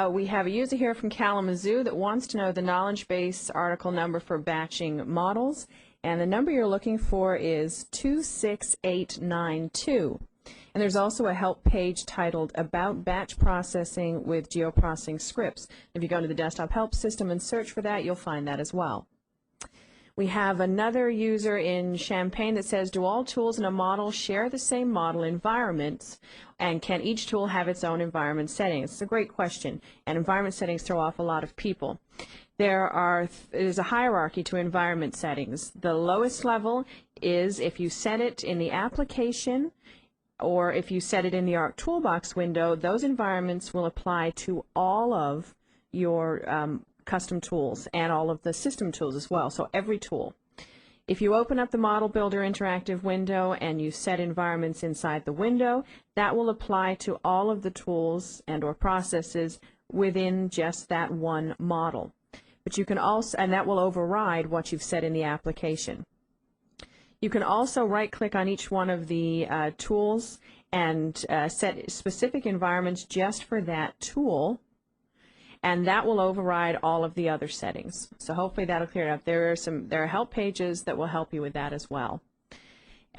We have a user here from Kalamazoo that wants to know the knowledge base article number for batching models, and the number you're looking for is 26892. And there's also a help page titled About Batch Processing with Geoprocessing Scripts. If you go to the Desktop Help System and search for that, you'll find that as well. We have another user in Champaign that says, do all tools in a model share the same model environments, and can each tool have its own environment settings? It's a great question, and environment settings throw off a lot of people. There's a hierarchy to environment settings. The lowest level is if you set it in the application or if you set it in the ARC Toolbox window, those environments will apply to all of your custom tools and all of the system tools as well, so every tool. If you open up the ModelBuilder interactive window and you set environments inside the window, that will apply to all of the tools and or processes within just that one model. But you can also, and that will override what you've set in the application. You can also right-click on each one of the tools and set specific environments just for that tool, and that will override all of the other settings. So hopefully that'll clear it up. There are help pages that will help you with that as well.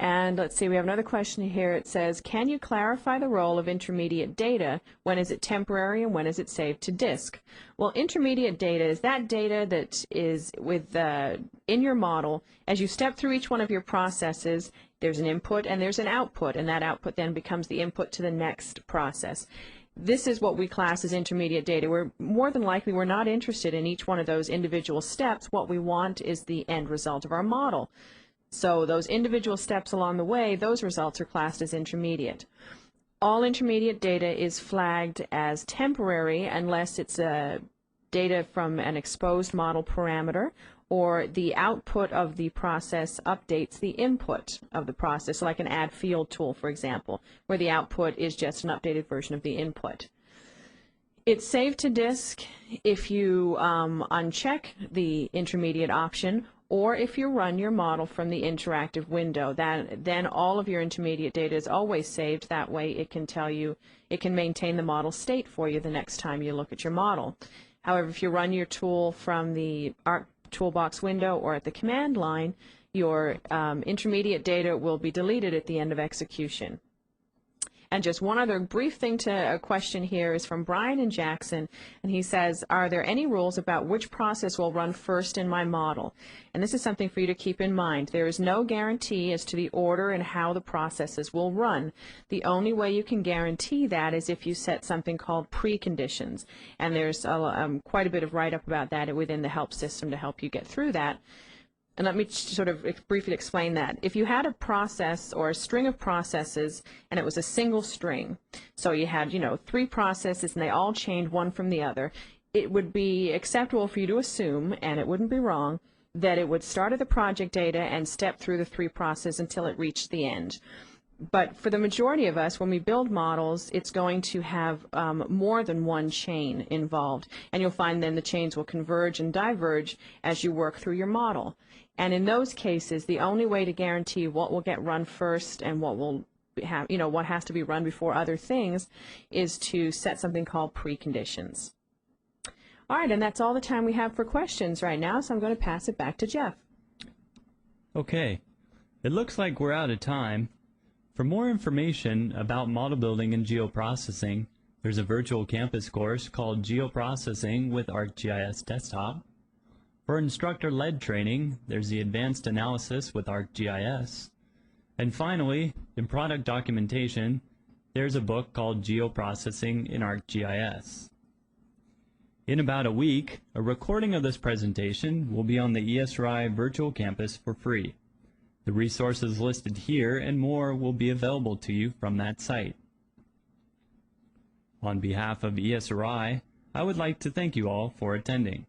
And let's see, we have another question here. It says, can you clarify the role of intermediate data? When is it temporary and when is it saved to disk? Well, intermediate data is that data that is in your model. As you step through each one of your processes, there's an input and there's an output, and that output then becomes the input to the next process. This is what we class as intermediate data. We're more than likely we're not interested in each one of those individual steps. What we want is the end result of our model. So those individual steps along the way, those results are classed as intermediate. All intermediate data is flagged as temporary unless it's data from an exposed model parameter, or the output of the process updates the input of the process, like an add field tool, for example, where the output is just an updated version of the input. It's saved to disk if you uncheck the intermediate option, or if you run your model from the interactive window. Then all of your intermediate data is always saved. That way it can tell you, it can maintain the model state for you the next time you look at your model. However, if you run your tool from the ARC Toolbox window or at the command line, your intermediate data will be deleted at the end of execution. And just one other brief thing to a question here is from Brian and Jackson, and he says, are there any rules about which process will run first in my model? And this is something for you to keep in mind. There is no guarantee as to the order and how the processes will run. The only way you can guarantee that is if you set something called preconditions. And there's quite a bit of write-up about that within the help system to help you get through that. And let me sort of briefly explain that. If you had a process or a string of processes and it was a single string, so you had, 3 processes and they all chained one from the other, it would be acceptable for you to assume, and it wouldn't be wrong, that it would start at the project data and step through the 3 processes until it reached the end. But for the majority of us, when we build models, it's going to have more than one chain involved. And you'll find then the chains will converge and diverge as you work through your model. And in those cases, the only way to guarantee what will get run first and what will have, what has to be run before other things is to set something called preconditions. All right, and that's all the time we have for questions right now, so I'm going to pass it back to Jeff. Okay, it looks like we're out of time. For more information about model building and geoprocessing, there's a virtual campus course called Geoprocessing with ArcGIS Desktop. For instructor-led training, there's the Advanced Analysis with ArcGIS. And finally, in product documentation, there's a book called Geoprocessing in ArcGIS. In about a week, a recording of this presentation will be on the ESRI virtual campus for free. The resources listed here and more will be available to you from that site. On behalf of ESRI, I would like to thank you all for attending.